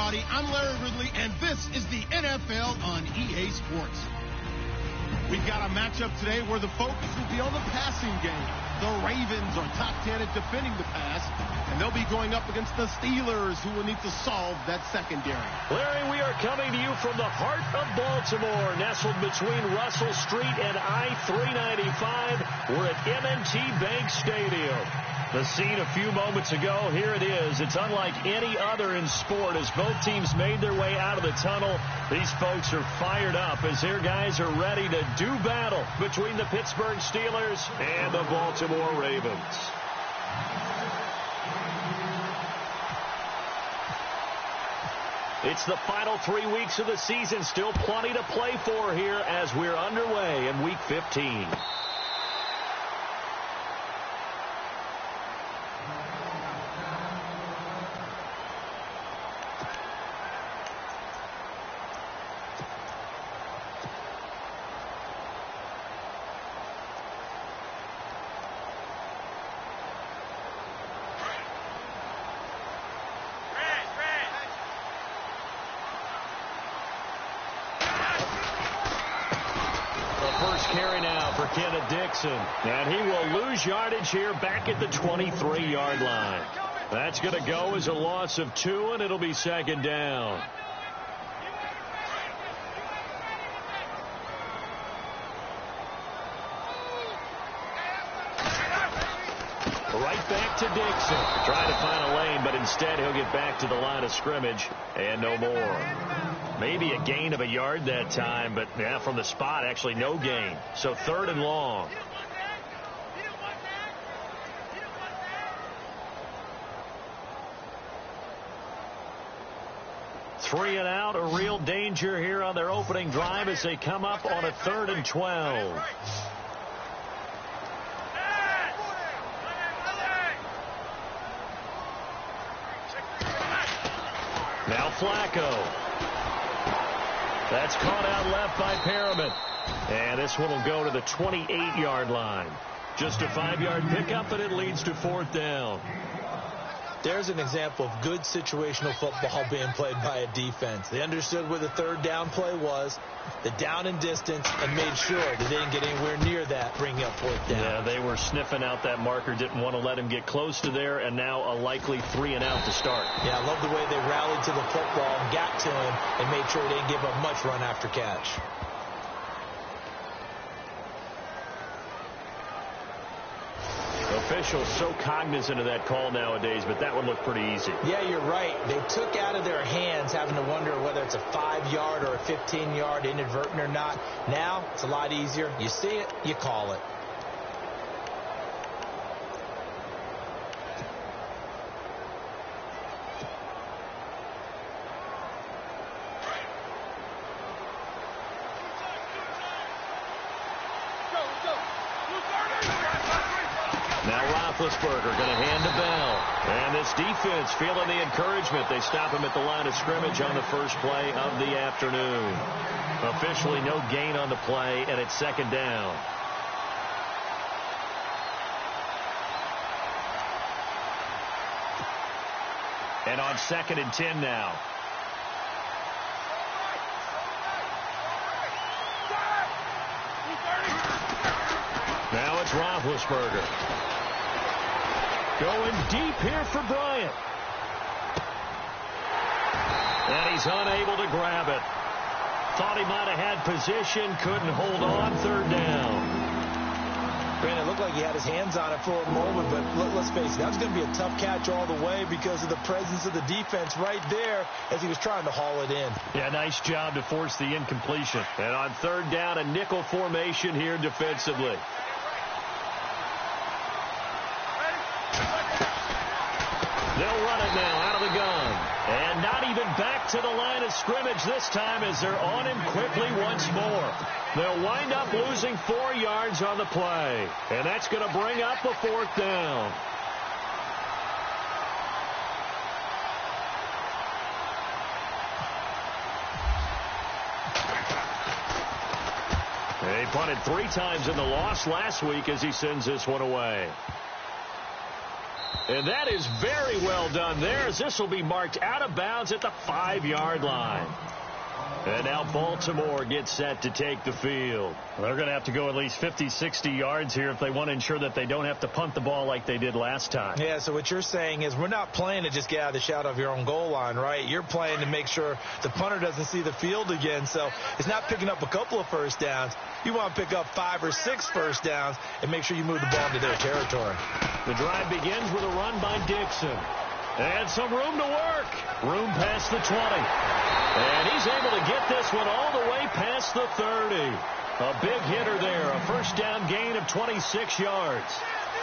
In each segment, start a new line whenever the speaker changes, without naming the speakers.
everybody. I'm Larry Ridley, and this is the NFL on EA Sports. We've got a matchup today where the focus will be on the passing game. The Ravens are top 10 at defending the pass, and they'll be going up against the Steelers, who will need to solve that secondary.
Larry, we are coming to you from the heart of Baltimore, nestled between Russell Street and I-395. We're at M&T Bank Stadium. The scene a few moments ago, here it is. It's unlike any other in sport as both teams made their way out of the tunnel. These folks are fired up as their guys are ready to do battle between the Pittsburgh Steelers and the Baltimore Ravens. It's the final 3 weeks of the season. Still plenty to play for here as we're underway in Week 15. Carry now for Kenneth Dixon. And he will lose yardage here back at the 23-yard line. That's going to go as a loss of 2, and it'll be second down. Right back to Dixon. Trying to find a lane, but instead he'll get back to the line of scrimmage and no more. Maybe a gain of a yard that time, but yeah, from the spot, actually no gain. So 3rd and long. Three and out, a real danger here on their opening drive as they come up on a 3rd and 12. Now Flacco. That's caught out left by Perriman. And this one will go to the 28-yard line. Just a 5-yard pickup, and it leads to 4th down.
There's an example of good situational football being played by a defense. They understood where the 3rd down play was, the down and distance, and made sure that they didn't get anywhere near that, bringing up 4th down.
Yeah, they were sniffing out that marker, didn't want to let him get close to there, and now a likely 3 and out to start.
Yeah, I love the way they rallied to the football, got to him, and made sure they didn't give up much run after catch.
Officials so cognizant of that call nowadays, but that one looked pretty easy.
Yeah, you're right. They took out of their hands having to wonder whether it's a 5-yard or a 15-yard inadvertent or not. Now, it's a lot easier. You see it, you call it.
Roethlisberger going to hand to Bell. And this defense feeling the encouragement. They stop him at the line of scrimmage on the first play of the afternoon. Officially no gain on the play, and it's second down. And on 2nd and 10 now. Now it's Roethlisberger. Going deep here for Bryant. And he's unable to grab it. Thought he might have had position, couldn't hold on, 3rd down.
Brandon, it looked like he had his hands on it for a moment, but let's face it, that was going to be a tough catch all the way because of the presence of the defense right there as he was trying to haul it in.
Yeah, nice job to force the incompletion. And on 3rd down, a nickel formation here defensively. They'll run it now out of the gun. And not even back to the line of scrimmage this time as they're on him quickly once more. They'll wind up losing 4 yards on the play. And that's going to bring up a 4th down. They punted 3 times in the loss last week as he sends this one away. And that is very well done there, as this will be marked out of bounds at the 5-yard line. And now Baltimore gets set to take the field.
They're going to have to go at least 50, 60 yards here if they want to ensure that they don't have to punt the ball like they did last time.
Yeah, so what you're saying is we're not playing to just get out of the shadow of your own goal line, right? You're playing to make sure the punter doesn't see the field again. So it's not picking up a couple of first downs. You want to pick up 5 or 6 first downs and make sure you move the ball into their territory.
The drive begins with a run by Dixon. And some room to work. Room past the 20. And he's able to get this one all the way past the 30. A big hitter there. A first down gain of 26 yards.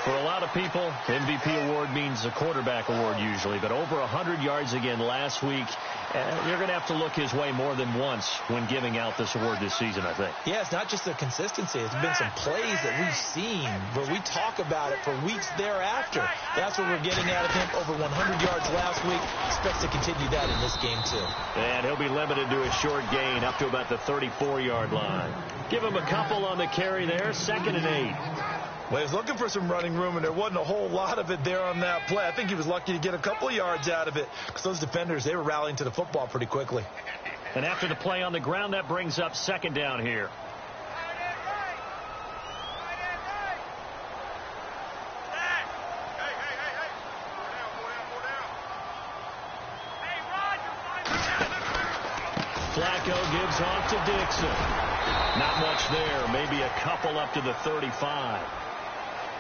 For a lot of people, MVP award means a quarterback award usually. But over 100 yards again last week. You're going to have to look his way more than once when giving out this award this season, I think.
Yeah, it's not just the consistency. It's been some plays that we've seen where we talk about it for weeks thereafter. That's what we're getting out of him. Over 100 yards last week. Expects to continue that in this game, too.
And he'll be limited to a short gain up to about the 34-yard line. Give him a couple on the carry there. 2nd and 8.
Well, he was looking for some running room, and there wasn't a whole lot of it there on that play. I think he was lucky to get a couple of yards out of it because those defenders, they were rallying to the football pretty quickly.
And after the play on the ground, that brings up 2nd down here. Flacco gives off to Dixon. Not much there. Maybe a couple up to the 35.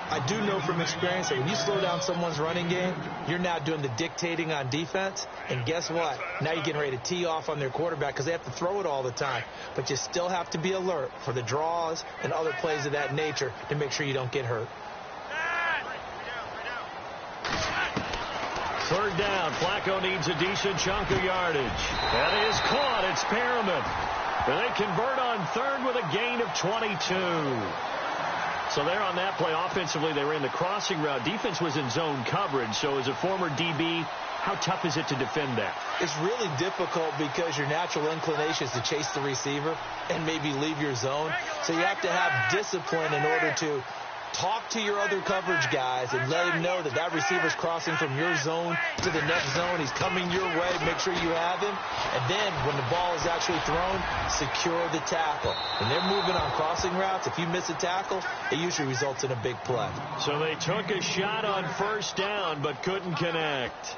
I do know from experience that when you slow down someone's running game, you're now doing the dictating on defense. And guess what? Now you're getting ready to tee off on their quarterback because they have to throw it all the time. But you still have to be alert for the draws and other plays of that nature to make sure you don't get hurt.
3rd down. Flacco needs a decent chunk of yardage. That is caught. It's Perriman. And they convert on 3rd with a gain of 22. So there on that play, offensively, they ran the crossing route. Defense was in zone coverage. So as a former DB, how tough is it to defend that?
It's really difficult because your natural inclination is to chase the receiver and maybe leave your zone. So you have to have discipline in order to talk to your other coverage guys and let him know that that receiver's crossing from your zone to the next zone. He's coming your way. Make sure you have him. And then when the ball is actually thrown, secure the tackle. When they're moving on crossing routes, if you miss a tackle, it usually results in a big play.
So they took a shot on 1st down but couldn't connect.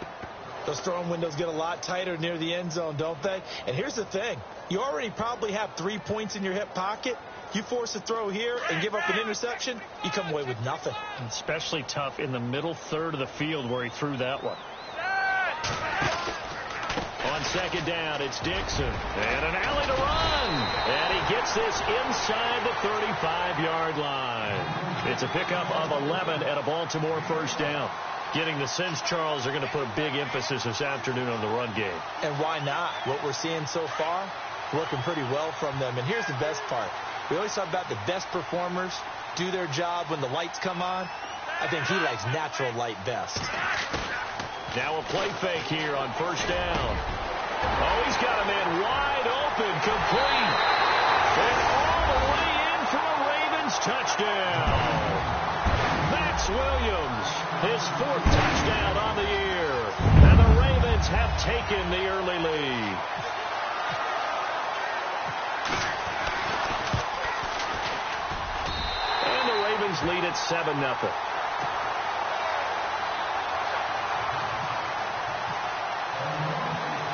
Those throwing windows get a lot tighter near the end zone, don't they? And here's the thing. You already probably have 3 points in your hip pocket. You force a throw here and give up an interception, you come away with nothing.
Especially tough in the middle 3rd of the field where he threw that one.
On 2nd down, it's Dixon. And an alley to run. And he gets this inside the 35-yard line. It's a pickup of 11 at a Baltimore 1st down. Getting the sense, Charles, are going to put a big emphasis this afternoon on the run game.
And why not? What we're seeing so far, working pretty well from them. And here's the best part. We always talk about the best performers do their job when the lights come on. I think he likes natural light best.
Now a play fake here on 1st down. Oh, he's got a man wide open, complete. And all the way in for a Ravens touchdown. Max Williams, his 4th touchdown on the year. And the Ravens have taken the early lead. Lead at 7-0.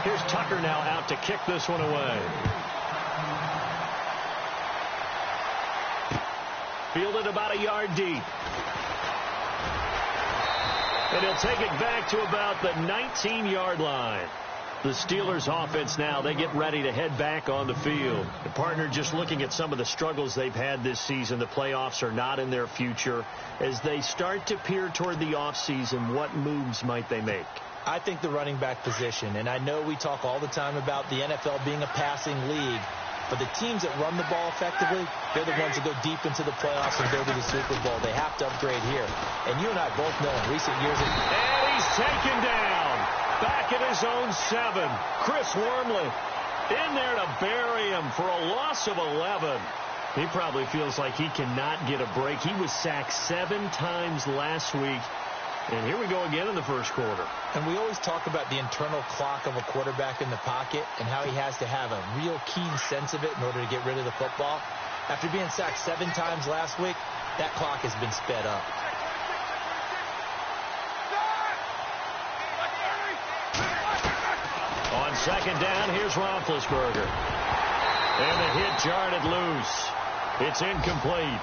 Here's Tucker now out to kick this one away. Fielded about a yard deep. And he'll take it back to about the 19-yard line. The Steelers offense now, they get ready to head back on the field. The partner just looking at some of the struggles they've had this season. The playoffs are not in their future. As they start to peer toward the offseason, what moves might they make?
I think the running back position, and I know we talk all the time about the NFL being a passing league, but the teams that run the ball effectively, they're the ones that go deep into the playoffs and go to the Super Bowl. They have to upgrade here. And you and I both know in recent years.
And he's taken down. Back at his own 7. Chris Wormley in there to bury him for a loss of 11. He probably feels like he cannot get a break. He was sacked 7 times last week. And here we go again in the first quarter.
And we always talk about the internal clock of a quarterback in the pocket and how he has to have a real keen sense of it in order to get rid of the football. After being sacked 7 times last week, that clock has been sped up.
On second down, here's Roethlisberger. And the hit jarred it loose. It's incomplete.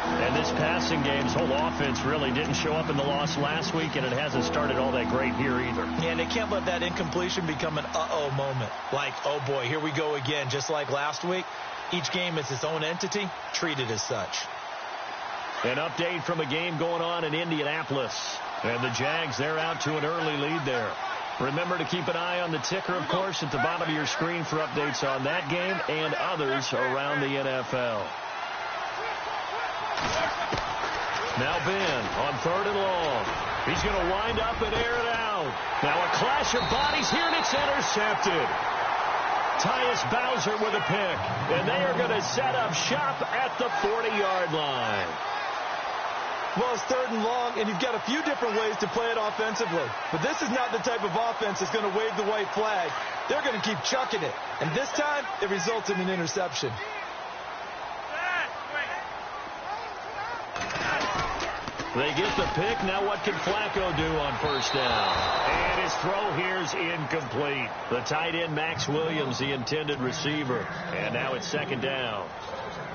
And this passing game's whole offense really didn't show up in the loss last week, and it hasn't started all that great here either.
And they can't let that incompletion become an uh-oh moment. Like, oh boy, here we go again. Just like last week, each game is its own entity, treated as such.
An update from a game going on in Indianapolis. And the Jags, they're out to an early lead there. Remember to keep an eye on the ticker, of course, at the bottom of your screen for updates on that game and others around the NFL. Now Ben on 3rd and long. He's going to wind up and air it out. Now a clash of bodies here, and it's intercepted. Tyus Bowser with a pick, and they are going to set up shop at the 40-yard line.
Well, it's 3rd and long, and you've got a few different ways to play it offensively. But this is not the type of offense that's going to wave the white flag. They're going to keep chucking it. And this time, it results in an interception.
They get the pick. Now what can Flacco do on 1st down? And his throw here's incomplete. The tight end, Max Williams, the intended receiver. And now it's 2nd down.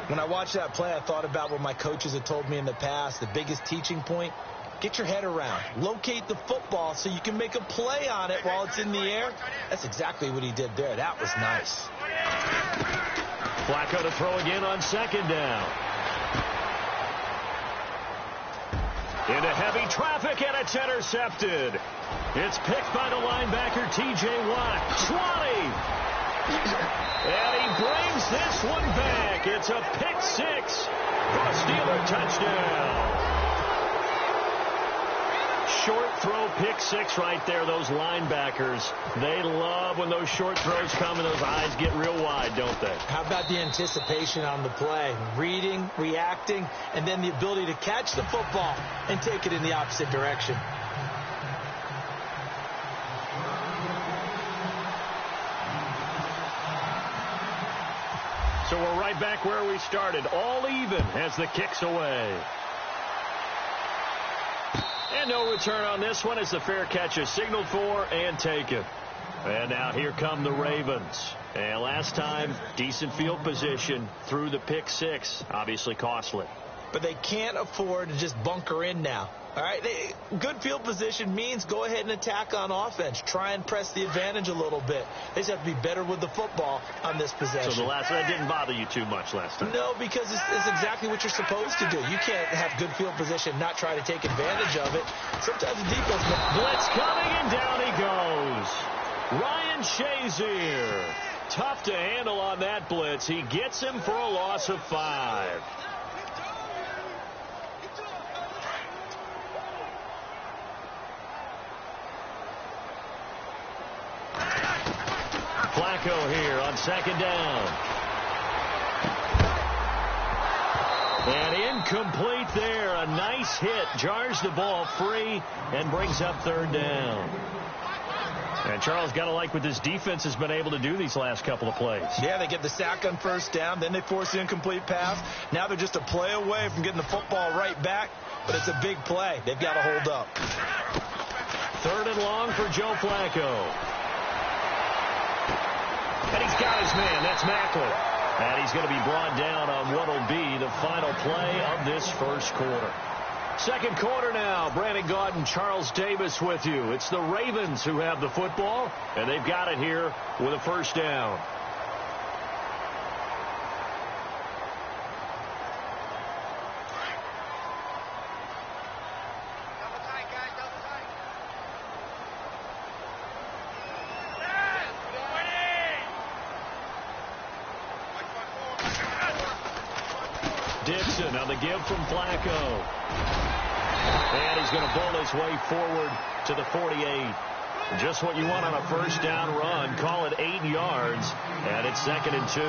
When I watched that play, I thought about what my coaches had told me in the past. The biggest teaching point, get your head around. Locate the football so you can make a play on it while it's in the air. That's exactly what he did there. That was nice.
Flacco to throw again on 2nd down. Into heavy traffic, and it's intercepted. It's picked by the linebacker, T.J. Watt. 20. And he brings this one back. It's a pick 6 for a Steeler touchdown. Short throw, pick 6 right there. Those linebackers, they love when those short throws come and those eyes get real wide, don't they?
How about the anticipation on the play? Reading, reacting, and then the ability to catch the football and take it in the opposite direction.
So we're right back where we started. All even as the kick's away. And no return on this one as the fair catch is signaled for and taken. And now here come the Ravens. And last time, decent field position through the pick 6. Obviously costly.
But they can't afford to just bunker in now. All right, good field position means go ahead and attack on offense. Try and press the advantage a little bit. They just have to be better with the football on this possession.
So that didn't bother you too much last time?
No, because it's exactly what you're supposed to do. You can't have good field position, not try to take advantage of it. Sometimes the defense...
Blitz coming, and down he goes. Ryan Shazier. Tough to handle on that blitz. He gets him for a loss of 5. Flacco here on 2nd down. And incomplete there. A nice hit. Jars the ball free and brings up 3rd down. And Charles, got to like what this defense has been able to do these last couple of plays.
Yeah, they get the sack on 1st down. Then they force the incomplete pass. Now they're just a play away from getting the football right back. But it's a big play. They've got to hold up.
3rd and long for Joe Flacco. And he's got his man. That's Macklin. And he's going to be brought down on what will be the final play of this first quarter. 2nd quarter now. Brandon Gaudin and Charles Davis with you. It's the Ravens who have the football, and they've got it here with a 1st down. Dixon on the give from Flacco. And he's going to bowl his way forward to the 48. Just what you want on a 1st down run. Call it 8 yards. And it's 2nd and 2.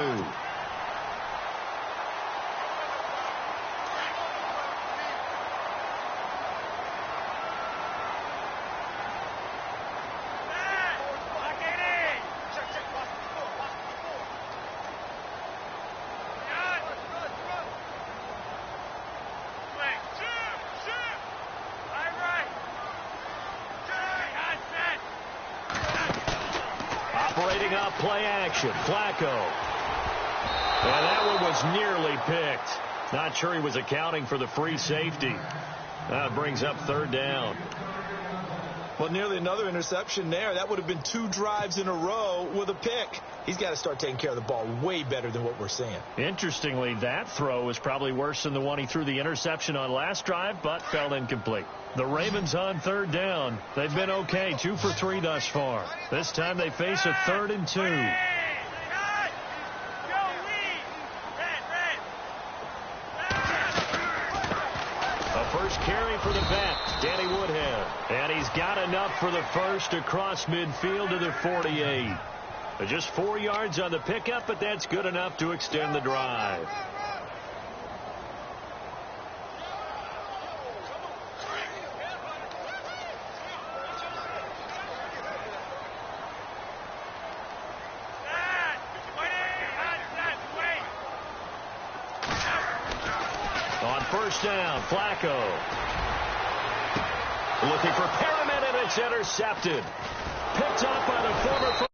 Trading up play action. Flacco. And that one was nearly picked. Not sure he was accounting for the free safety. That brings up third down.
Well, nearly another interception there. That would have been 2 drives in a row with a pick. He's got to start taking care of the ball way better than what we're seeing.
Interestingly, that throw was probably worse than the one he threw the interception on last drive, but fell incomplete. The Ravens on third down. They've been okay, 2 for 3 thus far. This time they face a 3rd and 2. First carry for the vet, Danny Woodhead. And he's got enough for the first across midfield to the 48. Just 4 yards on the pickup, but that's good enough to extend the drive. First down, Flacco. Looking for Perriman, and it's intercepted. Picked up by the former